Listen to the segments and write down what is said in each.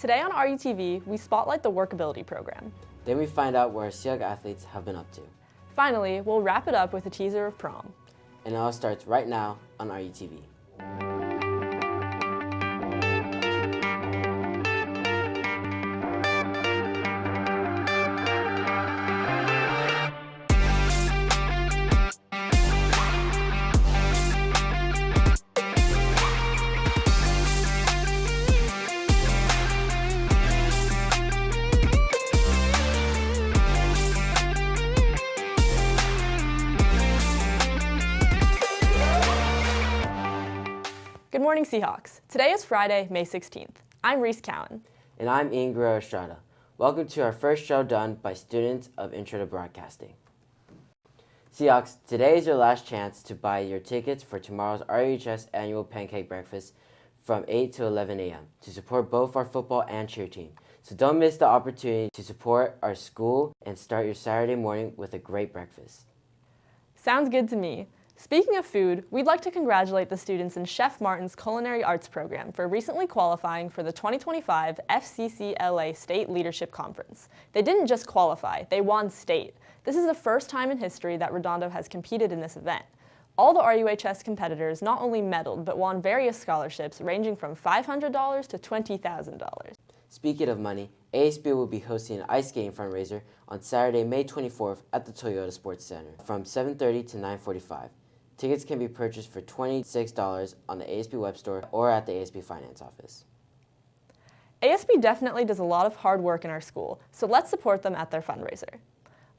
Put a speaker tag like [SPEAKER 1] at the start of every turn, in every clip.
[SPEAKER 1] Today on RUTV, we spotlight the Workability program.
[SPEAKER 2] Then we find out what our Seahawks athletes have been up to.
[SPEAKER 1] Finally, we'll wrap it up with a teaser of prom.
[SPEAKER 2] And it all starts right now on RUTV.
[SPEAKER 1] Good morning, Seahawks. Today is Friday, May 16th. I'm Reese Cowan.
[SPEAKER 2] And I'm Ian Guerrero Estrada. Welcome to our first show done by students of Intro to Broadcasting. Seahawks, today is your last chance to buy your tickets for tomorrow's RUHS annual pancake breakfast from 8 to 11 a.m. to support both our football and cheer team. So don't miss the opportunity to support our school and start your Saturday morning with a great breakfast.
[SPEAKER 1] Sounds good to me. Speaking of food, we'd like to congratulate the students in Chef Martin's Culinary Arts program for recently qualifying for the 2025 FCCLA State Leadership Conference. They didn't just qualify, they won state. This is the first time in history that Redondo has competed in this event. All the RUHS competitors not only medaled, but won various scholarships ranging from $500 to $20,000.
[SPEAKER 2] Speaking of money, ASB will be hosting an ice skating fundraiser on Saturday, May 24th at the Toyota Sports Center from 7:30 to 9:45. Tickets can be purchased for $26 on the ASB web store or at the ASB Finance office.
[SPEAKER 1] ASB definitely does a lot of hard work in our school, so let's support them at their fundraiser.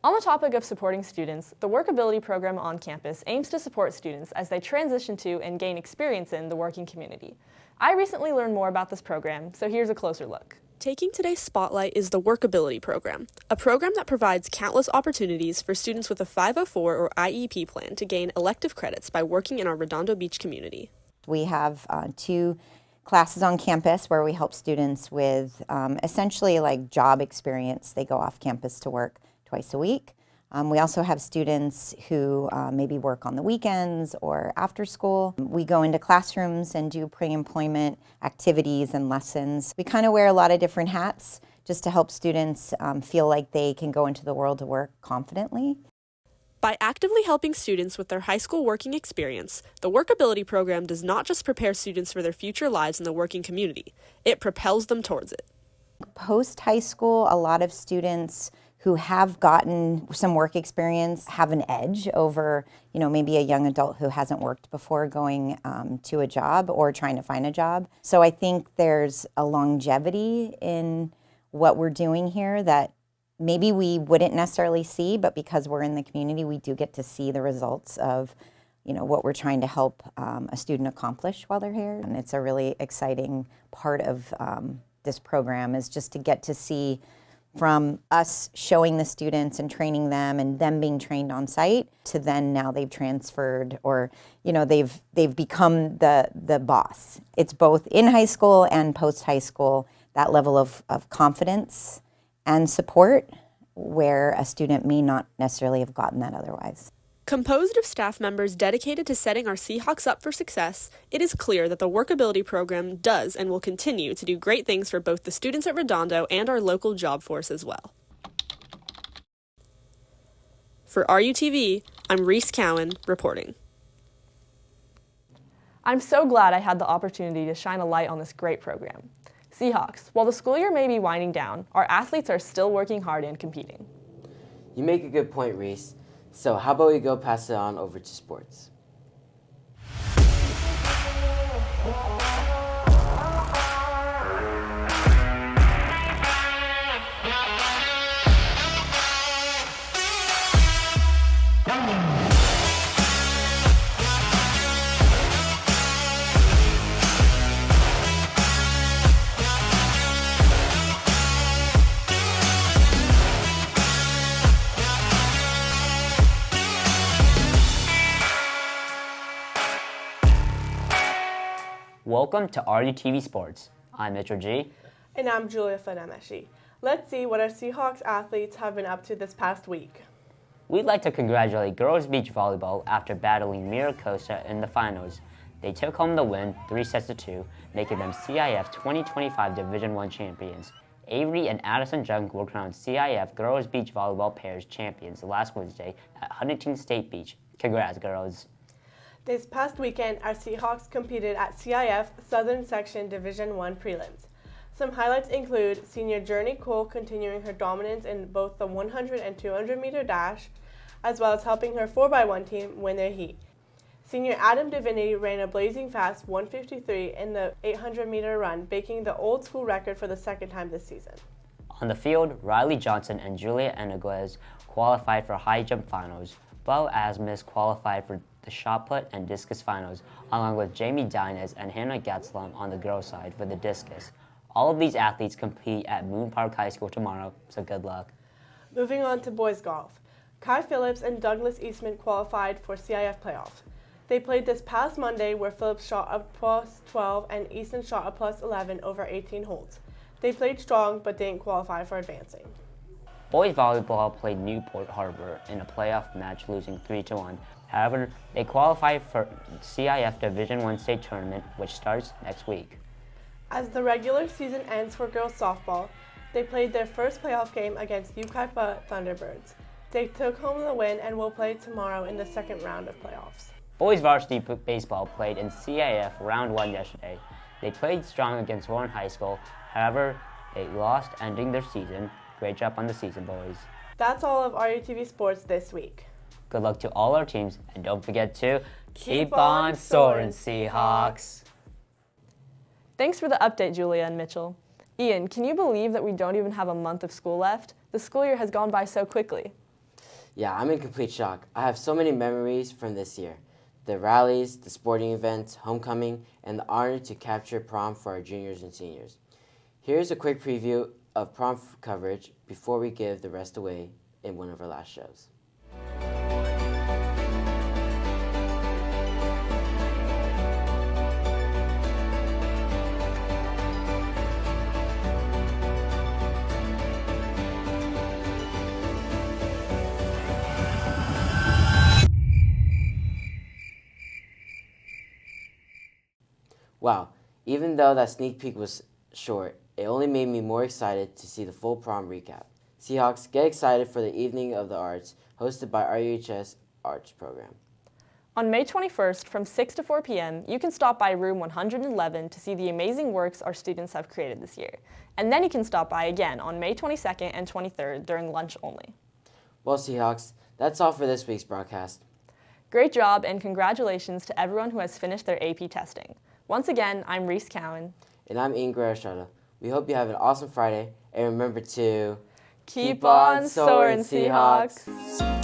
[SPEAKER 1] On the topic of supporting students, the Workability program on campus aims to support students as they transition to and gain experience in the working community. I recently learned more about this program, so here's a closer look. Taking today's spotlight is the Workability program, a program that provides countless opportunities for students with a 504 or IEP plan to gain elective credits by working in our Redondo Beach community.
[SPEAKER 3] We have 2 classes on campus where we help students with essentially like job experience. They go off campus to work twice a week. We also have students who maybe work on the weekends or after school. We go into classrooms and do pre-employment activities and lessons. We kind of wear a lot of different hats just to help students feel like they can go into the world of work confidently.
[SPEAKER 1] By actively helping students with their high school working experience, the Workability program does not just prepare students for their future lives in the working community, it propels them towards it.
[SPEAKER 3] Post-high school, a lot of students who have gotten some work experience have an edge over, maybe a young adult who hasn't worked before going to a job or trying to find a job. So I think there's a longevity in what we're doing here that maybe we wouldn't necessarily see, but because we're in the community, we do get to see the results of, what we're trying to help a student accomplish while they're here. And it's a really exciting part of this program is just to get to see from us showing the students and training them and them being trained on site to then now they've transferred or they've become the boss. It's both in high school and post high school, that level of confidence and support where a student may not necessarily have gotten that otherwise.
[SPEAKER 1] Composed of staff members dedicated to setting our Seahawks up for success, it is clear that the Workability program does and will continue to do great things for both the students at Redondo and our local job force as well. For RUTV, I'm Reese Cowan reporting. I'm so glad I had the opportunity to shine a light on this great program. Seahawks, while the school year may be winding down, our athletes are still working hard and competing.
[SPEAKER 2] You make a good point, Reese. So how about we go pass it on over to sports?
[SPEAKER 4] Welcome to RUTV Sports. I'm Mitchell G.
[SPEAKER 5] And I'm Julia Fanameshi. Let's see what our Seahawks athletes have been up to this past week.
[SPEAKER 4] We'd like to congratulate girls beach volleyball after battling Miracosta in the finals. They took home the win 3-2, making them CIF 2025 Division I champions. Avery and Addison Jung were crowned CIF Girls Beach Volleyball Pairs champions last Wednesday at Huntington State Beach. Congrats, girls.
[SPEAKER 5] This past weekend, our Seahawks competed at CIF Southern Section Division I prelims. Some highlights include senior Journey Cole continuing her dominance in both the 100 and 200 meter dash, as well as helping her 4x1 team win their heat. Senior Adam Divinity ran a blazing fast 1:53 in the 800 meter run, breaking the old school record for the second time this season.
[SPEAKER 4] On the field, Riley Johnson and Julia Eneguez qualified for high jump finals. Bo Asmus qualified for the shot put and discus finals, along with Jamie Dines and Hannah Gatzlum on the girls' side for the discus. All of these athletes compete at Moon Park High School tomorrow, so good luck.
[SPEAKER 5] Moving on to boys golf. Kai Phillips and Douglas Eastman qualified for CIF playoffs. They played this past Monday, where Phillips shot a plus 12 and Easton shot a plus 11 over 18 holes. They played strong but didn't qualify for advancing.
[SPEAKER 4] Boys volleyball played Newport Harbor in a playoff match, losing 3-1. However, they qualified for CIF Division I state tournament, which starts next week.
[SPEAKER 5] As the regular season ends for girls softball, they played their first playoff game against Yucaipa Thunderbirds. They took home the win and will play tomorrow in the second round of playoffs.
[SPEAKER 4] Boys varsity baseball played in CIF Round 1 yesterday. They played strong against Warren High School. However, they lost, ending their season. Great job on the season, boys.
[SPEAKER 5] That's all of RUTV Sports this week.
[SPEAKER 4] Good luck to all our teams, and don't forget to keep on soaring, Seahawks.
[SPEAKER 1] Thanks for the update, Julia and Mitchell. Ian, can you believe that we don't even have a month of school left? The school year has gone by so quickly.
[SPEAKER 2] Yeah, I'm in complete shock. I have so many memories from this year. The rallies, the sporting events, homecoming, and the honor to capture prom for our juniors and seniors. Here's a quick preview of prom coverage before we give the rest away in one of our last shows. Wow, even though that sneak peek was short, it only made me more excited to see the full prom recap. Seahawks, get excited for the Evening of the Arts, hosted by RUHS Arts Program.
[SPEAKER 1] On May 21st, from 6 to 4 p.m., you can stop by room 111 to see the amazing works our students have created this year. And then you can stop by again on May 22nd and 23rd during lunch only.
[SPEAKER 2] Well, Seahawks, that's all for this week's broadcast.
[SPEAKER 1] Great job, and congratulations to everyone who has finished their AP testing. Once again, I'm Reese Cowan.
[SPEAKER 2] And I'm Ingrid Estrada. We hope you have an awesome Friday, and remember to
[SPEAKER 1] Keep on soaring, Seahawks.